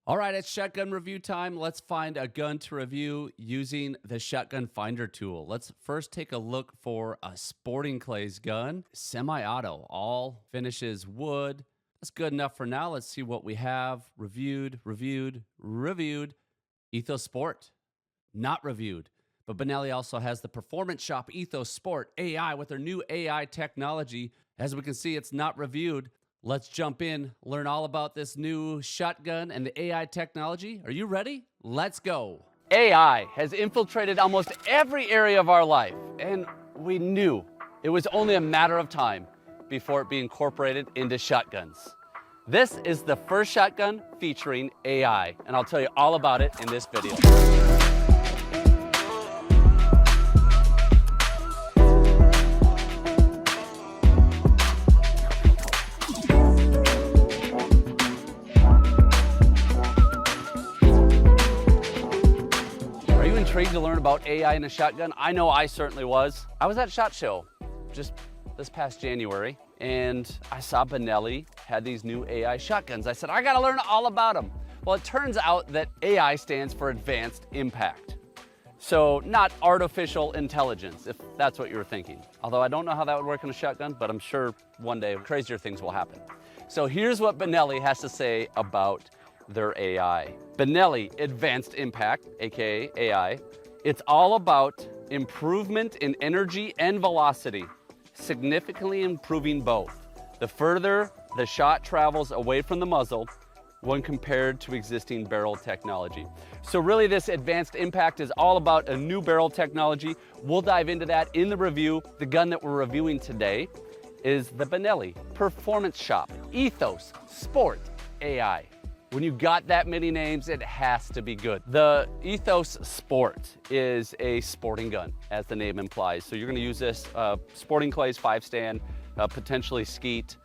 All right, it's shotgun review time. Let's find a gun to review using the shotgun finder tool. Let's first take a look for a sporting clays gun, semi-auto, all finishes wood. That's good enough for now. Let's see what we have. Reviewed. Ethos Sport, not reviewed. But Benelli also has the performance shop Ethos Sport A.I with their new AI technology. As we can see, it's not reviewed. Let's jump in, learn all about this new shotgun and the AI technology. Are you ready? Let's go. AI has infiltrated almost every area of our life, and we knew it was only a matter of time before it be incorporated into shotguns. This is the first shotgun featuring AI, and I'll tell you all about it in this video. Intrigued to learn about AI in a shotgun? I know I certainly was. I was at SHOT Show just this past January, and I saw Benelli had these new AI shotguns. I said, I gotta learn all about them. Well, it turns out that AI stands for Advanced Impact. So not artificial intelligence, if that's what you were thinking. Although I don't know how that would work in a shotgun, but I'm sure one day crazier things will happen. So here's what Benelli has to say about their AI. Benelli Advanced Impact, aka AI, it's all about improvement in energy and velocity, significantly improving both. The further the shot travels away from the muzzle when compared to existing barrel technology. So really this Advanced Impact is all about a new barrel technology. We'll dive into that in the review. The gun that we're reviewing today is the Benelli Performance Shop Ethos Sport AI. When you got that many names, it has to be good. The Ethos Sport is a sporting gun, as the name implies. So you're gonna use this sporting clays 5-stand, potentially skeet.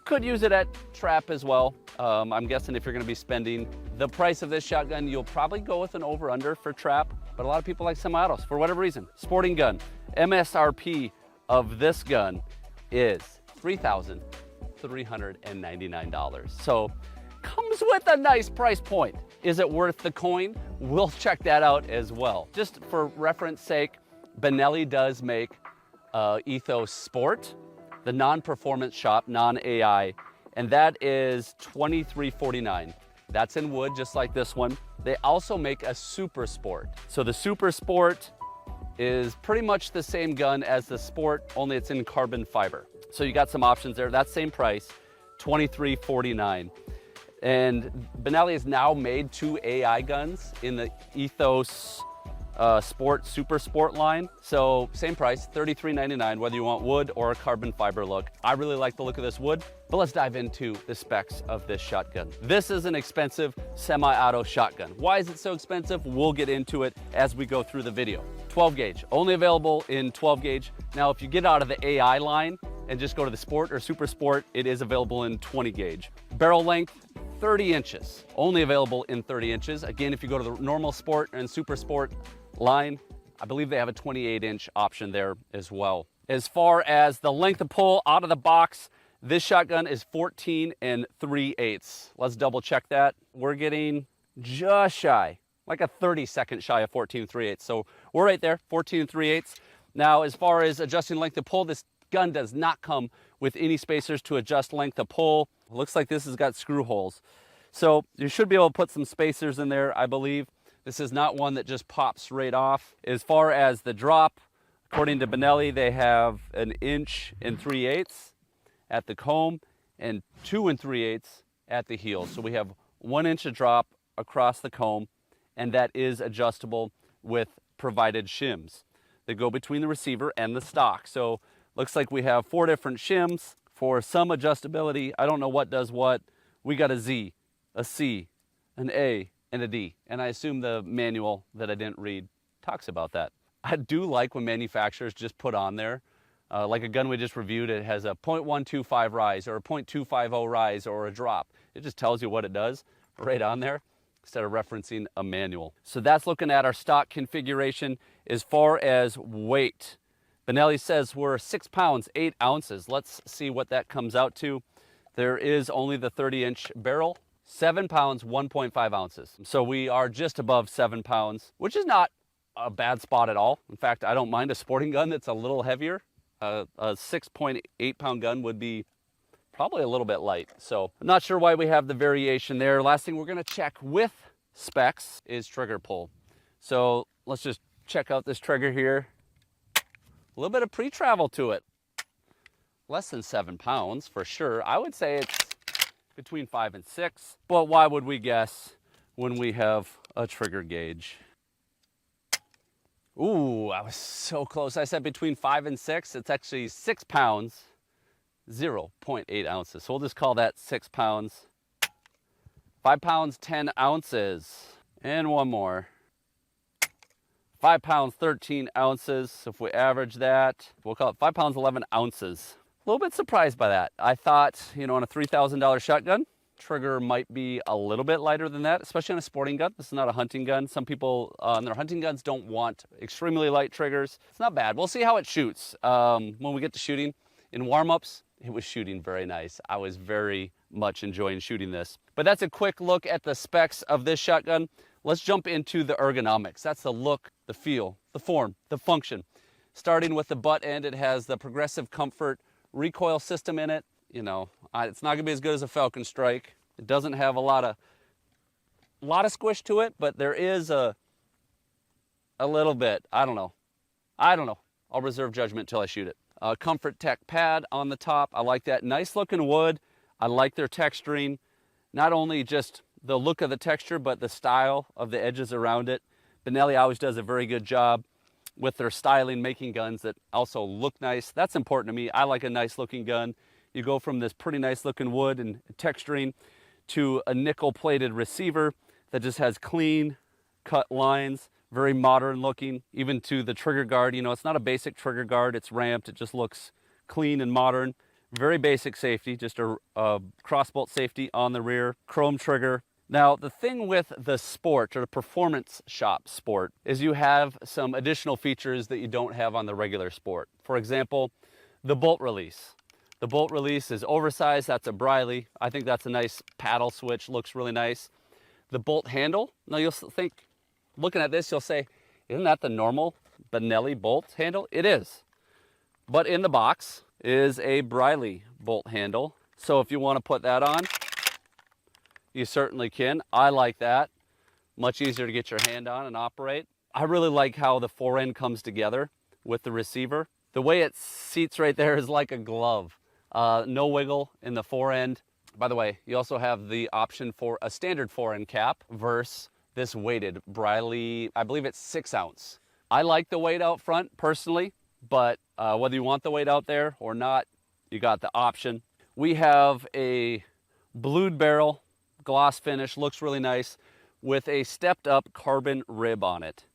Could use it at trap as well. I'm guessing if you're gonna be spending the price of this shotgun, you'll probably go with an over-under for trap, but a lot of people like semi-autos for whatever reason. Sporting gun, MSRP of this gun is $3,399. So comes with a nice price point. Is it worth the coin? We'll check that out as well. Just for reference sake, Benelli does make Ethos Sport, the non-performance shop, non-AI, and that is $2349. That's in wood, just like this one. They also make a Super Sport. So the Super Sport is pretty much the same gun as the Sport, only it's in carbon fiber. So you got some options there. That same price, $2349. And Benelli has now made 2 AI guns in the Ethos Sport Super Sport line. So same price, $33.99, whether you want wood or a carbon fiber look. I really like the look of this wood, but let's dive into the specs of this shotgun. This is an expensive semi-auto shotgun. Why is it so expensive? We'll get into it as we go through the video. 12 gauge, only available in 12 gauge. Now, if you get out of the AI line and just go to the Sport or Super Sport, it is available in 20 gauge. Barrel length, 30 inches, only available in 30 inches. Again, if you go to the normal Sport and Super Sport line, I believe they have a 28-inch option there as well. As far as the length of pull out of the box, this shotgun is 14 3/8. Let's double check that. We're getting just shy, like a 30-second shy of 14 3/8. So we're right there, 14 3/8. Now, as far as adjusting length of pull, this gun does not come with any spacers to adjust length of pull. Looks like this has got screw holes. So you should be able to put some spacers in there, I believe. This is not one that just pops right off. As far as the drop, according to Benelli, they have 1 3/8 at the comb and 2 3/8 at the heel. So we have 1 inch of drop across the comb, and that is adjustable with provided shims that go between the receiver and the stock. So looks like we have 4 different shims for some adjustability. I don't know what does what. We got a Z, a C, an A, and a D. And I assume the manual that I didn't read talks about that. I do like when manufacturers just put on there, like a gun we just reviewed, it has a 0.125 rise or a 0.250 rise or a drop. It just tells you what it does right on there instead of referencing a manual. So that's looking at our stock configuration. As far as weight, Benelli says we're 6 pounds, 8 ounces. Let's see what that comes out to. There is only the 30-inch barrel 7 pounds, 1.5 ounces. So we are just above 7 pounds, which is not a bad spot at all. In fact, I don't mind a sporting gun that's a little heavier. A 6.8 pound gun would be probably a little bit light. So I'm not sure why we have the variation there. Last thing we're gonna check with specs is trigger pull. So let's just check out this trigger here. A little bit of pre-travel to it. Less than 7 pounds for sure. I would say it's between 5 and 6, but why would we guess when we have a trigger gauge? Ooh, I was so close. I said between 5 and 6. It's actually 6 pounds, 0.8 ounces. So we'll just call that 6 pounds. 5 pounds, 10 ounces. And one more. 5 pounds, 13 ounces. So if we average that, we'll call it 5 pounds, 11 ounces. A little bit surprised by that. I thought, you know, on a $3,000 shotgun, trigger might be a little bit lighter than that, especially on a sporting gun. This is not a hunting gun. Some people on their hunting guns don't want extremely light triggers. It's not bad. We'll see how it shoots. When we get to shooting, in warm-ups, it was shooting very nice. I was very much enjoying shooting this. But that's a quick look at the specs of this shotgun. Let's jump into the ergonomics. That's the look, the feel, the form, the function. Starting with the butt end, it has the progressive comfort recoil system in it. You know, it's not gonna be as good as a Falcon Strike. It doesn't have a lot of squish to it, but there is a little bit. I don't know. I'll reserve judgment till I shoot it. Comfort Tech pad on the top. I like that. Nice looking wood. I like their texturing. Not only just the look of the texture, but the style of the edges around it. Benelli always does a very good job with their styling, making guns that also look nice. That's important to me. I like a nice looking gun. You go from this pretty nice looking wood and texturing to a nickel plated receiver that just has clean cut lines, very modern looking, even to the trigger guard. You know, it's not a basic trigger guard, it's ramped. It just looks clean and modern. Very basic safety, just a crossbolt safety on the rear, chrome trigger. Now, the thing with the Sport, or the Performance Shop Sport, is you have some additional features that you don't have on the regular Sport. For example, the bolt release. The bolt release is oversized. That's a Briley. I think that's a nice paddle switch. Looks really nice. The bolt handle. Now, you'll think, looking at this, you'll say, isn't that the normal Benelli bolt handle? It is. But in the box is a Briley bolt handle. So if you want to put that on, you certainly can. I like that. Much easier to get your hand on and operate. I really like how the forend comes together with the receiver. The way it seats right there is like a glove. No wiggle in the forend. By the way, you also have the option for a standard forend cap versus this weighted Briley, I believe it's 6 ounce. I like the weight out front personally, but whether you want the weight out there or not, you got the option. We have a blued barrel, gloss finish, looks really nice, with a stepped up carbon rib on it.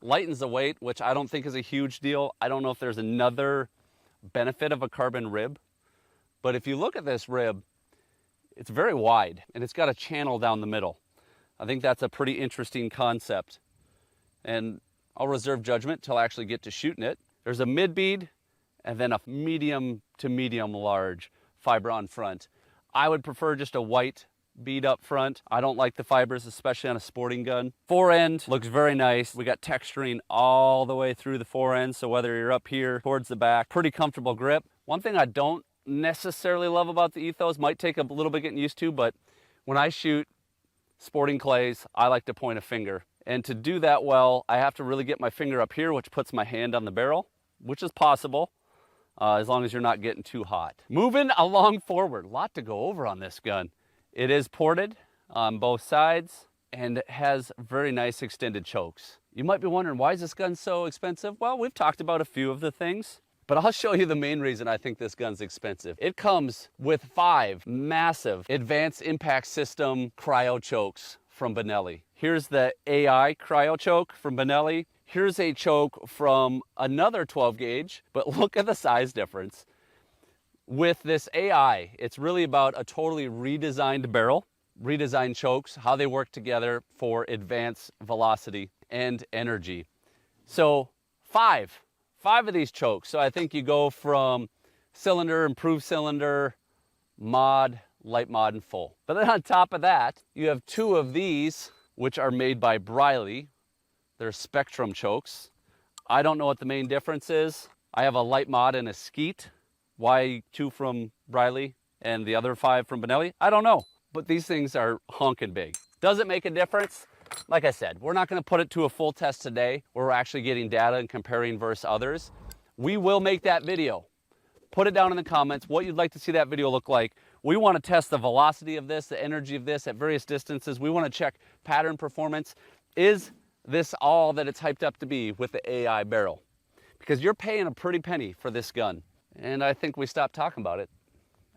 Lightens the weight, which I don't think is a huge deal. I don't know if there's another benefit of a carbon rib, but if you look at this rib, it's very wide and it's got a channel down the middle. I think that's a pretty interesting concept, and I'll reserve judgment till I actually get to shooting it. There's a mid bead and then a medium to medium large fiber on front. I would prefer just a white bead up front. I don't like the fibers, especially on a sporting gun. Forend looks very nice. We got texturing all the way through the forend, so whether you're up here towards the back, pretty comfortable grip. One thing I don't necessarily love about the Ethos, might take a little bit getting used to, but when I shoot sporting clays, I like to point a finger. And to do that well, I have to really get my finger up here, which puts my hand on the barrel, which is possible, as long as you're not getting too hot. Moving along forward, a lot to go over on this gun. It is ported on both sides and has very nice extended chokes. You might be wondering, why is this gun so expensive? Well, we've talked about a few of the things, but I'll show you the main reason I think this gun's expensive. It comes with 5 massive Advanced Impact System cryo chokes from Benelli. Here's the A.I cryo choke from Benelli. Here's a choke from another 12 gauge, but look at the size difference. With this A.I, it's really about a totally redesigned barrel, redesigned chokes, how they work together for advanced velocity and energy. So 5 of these chokes. So I think you go from cylinder, improved cylinder, mod, light mod and full. But then on top of that, you have two of these, which are made by Benelli. They're Spectrum chokes. I don't know what the main difference is. I have a light mod and a skeet. Why two from Benelli and the other 5 from Benelli? I don't know. But these things are honking big. Does it make a difference? Like I said, we're not going to put it to a full test today where we're actually getting data and comparing versus others. We will make that video. Put it down in the comments what you'd like to see that video look like. We want to test the velocity of this, the energy of this at various distances. We want to check pattern performance. Is this all that it's hyped up to be with the AI barrel? Because you're paying a pretty penny for this gun. And I think we stop talking about it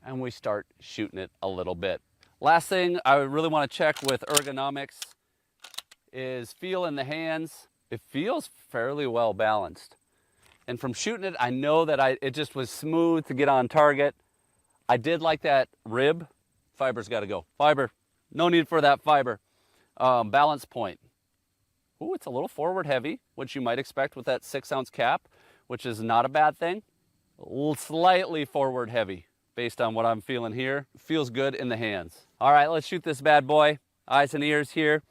and we start shooting it a little bit. Last thing I really want to check with Ergonomics is feel in the hands. It feels fairly well balanced. And from shooting it, I know that it just was smooth to get on target. I did like that rib. Fiber's got to go. Fiber. No need for that fiber. Balance point. Ooh, it's a little forward heavy, which you might expect with that 6-ounce cap, which is not a bad thing. Slightly forward heavy based on what I'm feeling here. Feels good in the hands. All right, let's shoot this bad boy. Eyes and ears here.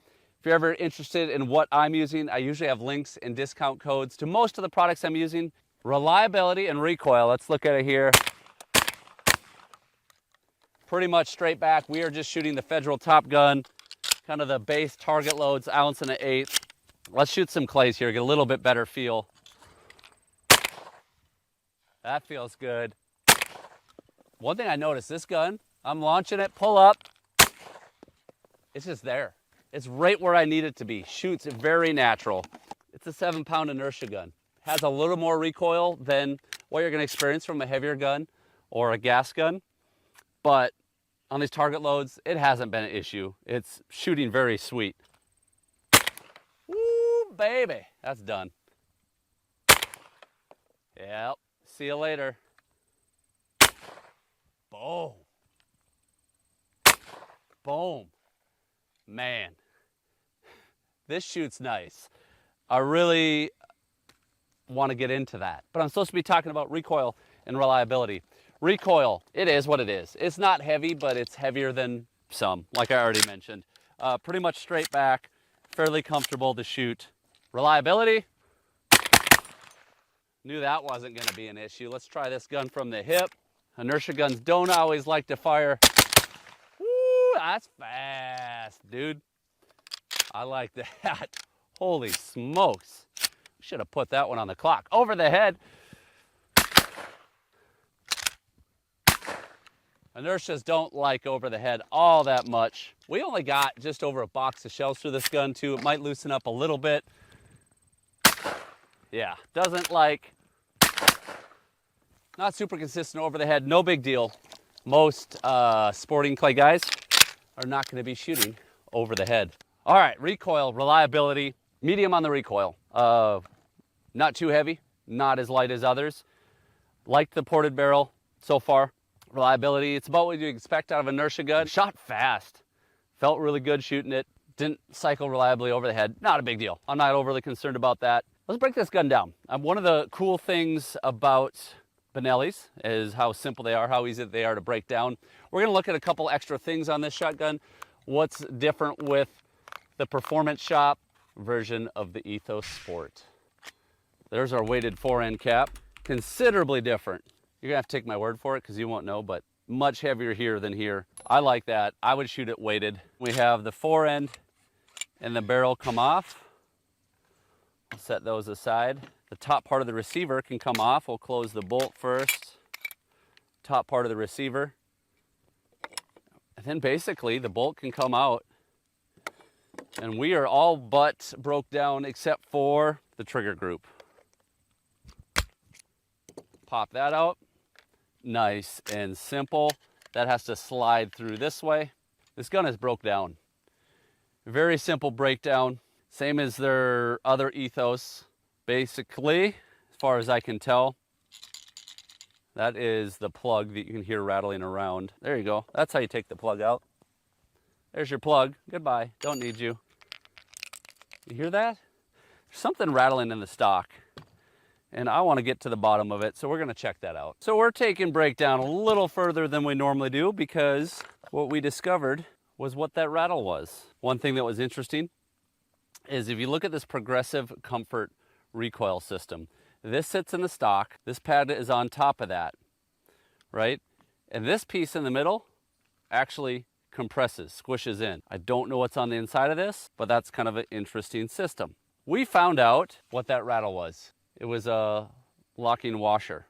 If you're ever interested in what I'm using, I usually have links and discount codes to most of the products I'm using. Reliability and recoil, let's look at it here. Pretty much straight back. We are just shooting the Federal Top Gun, kind of the base target loads, 1 1/8 ounce. Let's shoot some clays here, get a little bit better feel. That feels good. One thing I noticed, this gun, I'm launching it, pull up, it's just there. It's right where I need it to be. Shoots very natural. It's a 7-pound inertia gun. Has a little more recoil than what you're going to experience from a heavier gun or a gas gun. But on these target loads, it hasn't been an issue. It's shooting very sweet. Woo, baby. That's done. Yep. See you later. Boom. Boom. Man, this shoots nice. I really want to get into that, but I'm supposed to be talking about recoil and reliability. Recoil, it is what it is. It's not heavy, but it's heavier than some, like I already mentioned. Pretty much straight back, fairly comfortable to shoot. Reliability, knew that wasn't going to be an issue. Let's try this gun from the hip. Inertia guns don't always like to fire. Woo, that's fast, dude. I like that. Holy smokes. Should have put that one on the clock. Over the head. Inertias don't like over the head all that much. We only got just over a box of shells through this gun too. It might loosen up a little bit. Yeah, doesn't like, not super consistent over the head, no big deal. Most sporting clay guys are not going to be shooting over the head. All right, recoil, reliability, medium on the recoil. Not too heavy, not as light as others. Liked the ported barrel so far. Reliability, it's about what you expect out of an inertia gun. Shot fast, felt really good shooting it. Didn't cycle reliably over the head, not a big deal. I'm not overly concerned about that. Let's break this gun down. One of the cool things about Benelli's is how simple they are, how easy they are to break down. We're gonna look at a couple extra things on this shotgun. What's different with the Performance Shop version of the Ethos Sport. There's our weighted fore-end cap. Considerably different. You're gonna have to take my word for it because you won't know, but much heavier here than here. I like that. I would shoot it weighted. We have the fore-end and the barrel come off. I'll set those aside. The top part of the receiver can come off. We'll close the bolt first. Top part of the receiver. And then basically the bolt can come out. And we are all but broke down except for the trigger group. Pop that out. Nice and simple. That has to slide through this way. This gun is broke down. Very simple breakdown. Same as their other Ethos. Basically, as far as I can tell, that is the plug that you can hear rattling around. There you go. That's how you take the plug out. There's your plug. Goodbye. Don't need you. You hear that? There's something rattling in the stock. And I want to get to the bottom of it, so we're going to check that out. So we're taking breakdown a little further than we normally do because what we discovered was what that rattle was. One thing that was interesting is if you look at this progressive comfort recoil system, this sits in the stock, this pad is on top of that, right? And this piece in the middle actually compresses, squishes in. I don't know what's on the inside of this, but that's kind of an interesting system. We found out what that rattle was. It was a locking washer,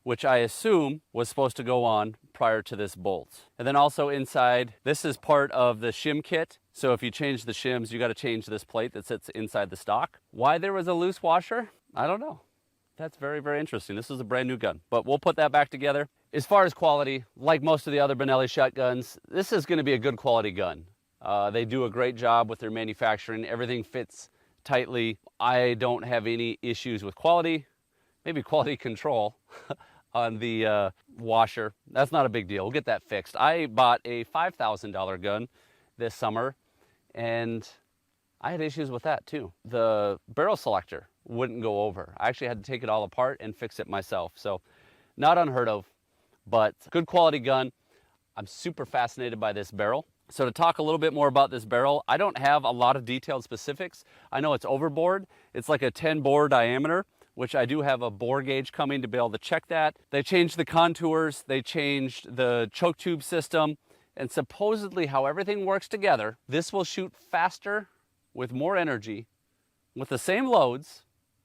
which I assume was supposed to go on prior to this bolt. And then also inside, this is part of the shim kit. So if you change the shims, you got to change this plate that sits inside the stock. Why there was a loose washer? I don't know. That's very, very interesting. This is a brand new gun, but we'll put that back together. As far as quality, like most of the other Benelli shotguns, this is going to be a good quality gun. They do a great job with their manufacturing. Everything fits tightly. I don't have any issues with quality, maybe quality control on the washer. That's not a big deal. We'll get that fixed. I bought a $5,000 gun this summer, and I had issues with that too. The barrel selector wouldn't go over. I actually had to take it all apart and fix it myself. So not unheard of, but good quality gun. I'm super fascinated by this barrel. So to talk a little bit more about this barrel, I don't have a lot of detailed specifics. I know it's overbored. It's like a 10 bore diameter, which I do have a bore gauge coming to be able to check that. They changed the contours, they changed the choke tube system, and supposedly how everything works together, this will shoot faster with more energy with the same loads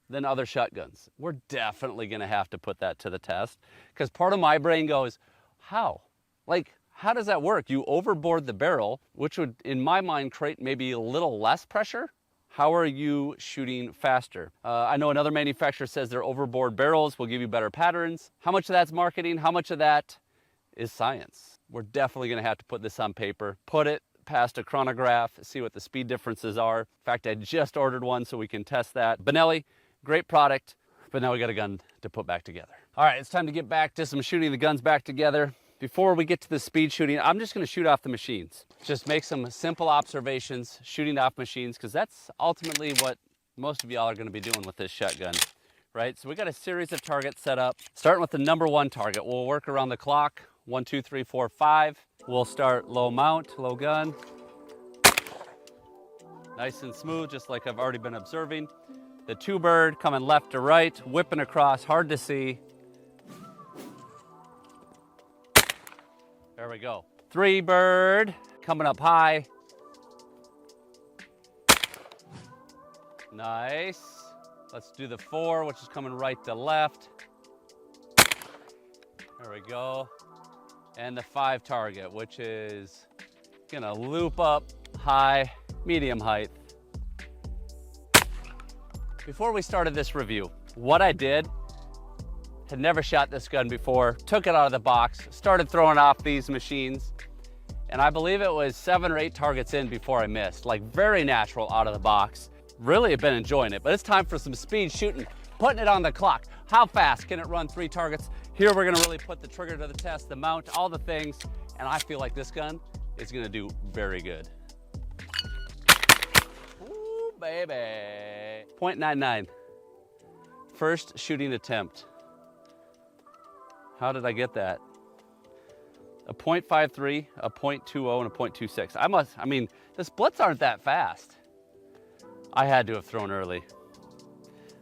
than other shotguns. We're definitely gonna have to put that to the test, because part of my brain goes, how? Like, how does that work? You overboard the barrel, which would, in my mind, create maybe a little less pressure. How are you shooting faster? I know another manufacturer says their overboard barrels will give you better patterns. How much of that's marketing? How much of that is science? We're definitely gonna have to put this on paper, put it past a chronograph, see what the speed differences are. In fact, I just ordered one so we can test that. Benelli, great product, but now we got a gun to put back together. All right, it's time to get back to some shooting the guns back together. Before we get to the speed shooting, I'm just gonna shoot off the machines. Just make some simple observations, shooting off machines, because that's ultimately what most of y'all are gonna be doing with this shotgun, right? So we got a series of targets set up, starting with the number one target. We'll work around the clock, 1, 2, 3, 4, 5. We'll start low mount, low gun. Nice and smooth, just like I've already been observing. The two bird coming left to right, whipping across, hard to see. There we go. Three bird coming up high. Nice. Let's do the four, which is coming right to left. There we go. And the five target, which is gonna loop up high, medium height. Before we started this review, what I did, had never shot this gun before, took it out of the box, started throwing off these machines, and I believe it was 7 or 8 targets in before I missed. Like, very natural out of the box. Really have been enjoying it, but it's time for some speed shooting, putting it on the clock. How fast can it run 3 targets? Here we're gonna really put the trigger to the test, the mount, all the things, and I feel like this gun is gonna do very good. Ooh, baby. 0.99, first shooting attempt. How did I get that? A 0.53, a 0.20, and a 0.26. I mean, the splits aren't that fast. I had to have thrown early.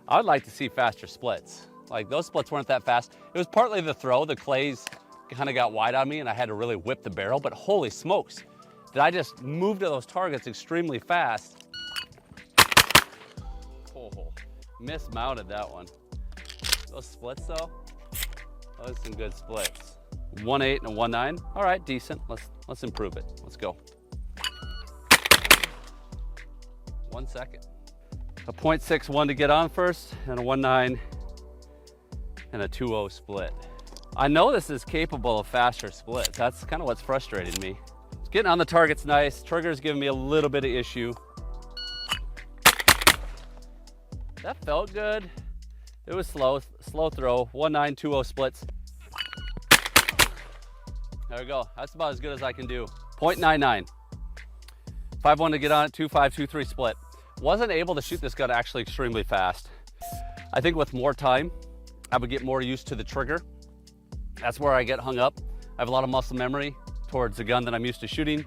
I would like to see faster splits. Like, those splits weren't that fast. It was partly the throw. The clays kind of got wide on me and I had to really whip the barrel, but holy smokes, did I just move to those targets extremely fast. Oh, mismounted that one. Those splits though, those are some good splits. 1.8 and a 1.9. All right, decent. Let's improve it. Let's go. 1 second. A 0.61 to get on first, and a 1.9 and a 2.0 split. I know this is capable of faster splits. That's kind of what's frustrating me. It's getting on the target's nice. Trigger's giving me a little bit of issue. That felt good. It was slow throw. 1.9, 2.0 splits. There we go. That's about as good as I can do. 0.99. 5.1 to get on it, 2.5, 2.3 split. Wasn't able to shoot this gun actually extremely fast. I think with more time, I would get more used to the trigger. That's where I get hung up. I have a lot of muscle memory. towards the gun that I'm used to shooting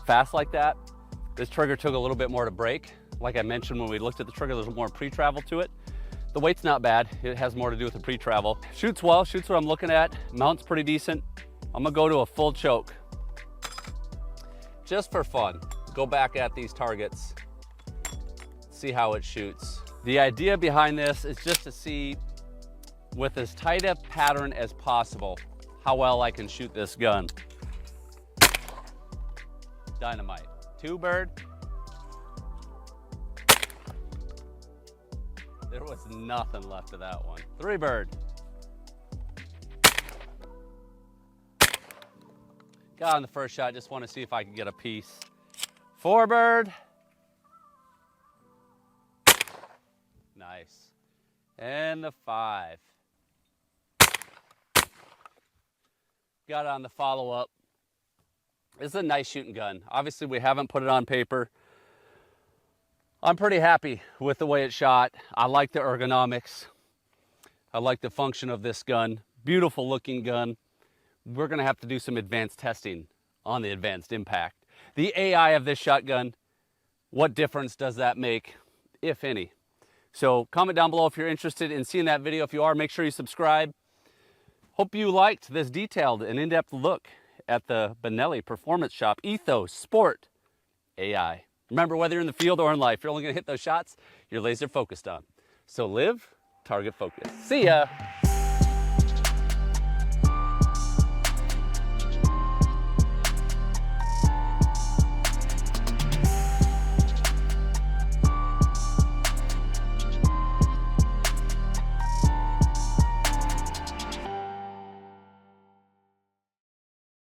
fast like that. This trigger took a little bit more to break. Like I mentioned when we looked at the trigger, there's more pre-travel to it. The weight's not bad. It has more to do with the pre-travel. Shoots well, shoots what I'm looking at. Mount's pretty decent. I'm gonna go to a full choke. Just for fun, go back at these targets, see how it shoots. The idea behind this is just to see, with as tight a pattern as possible, how well I can shoot this gun. Dynamite. 2 bird. There was nothing left of that one. 3 bird. Got on the first shot, just want to see if I can get a piece. 4 bird. Nice. And the 5. Got on the follow-up. This is a nice shooting gun. Obviously, we haven't put it on paper. I'm pretty happy with the way it shot. I like the ergonomics. I like the function of this gun. Beautiful looking gun. We're gonna have to do some advanced testing on the Advanced Impact. The AI of this shotgun, what difference does that make, if any? So comment down below if you're interested in seeing that video. If you are, make sure you subscribe. Hope you liked this detailed and in-depth look at the Benelli Performance Shop Ethos Sport A.I. Remember, whether you're in the field or in life, you're only gonna hit those shots you're laser focused on. So live, target focused. See ya.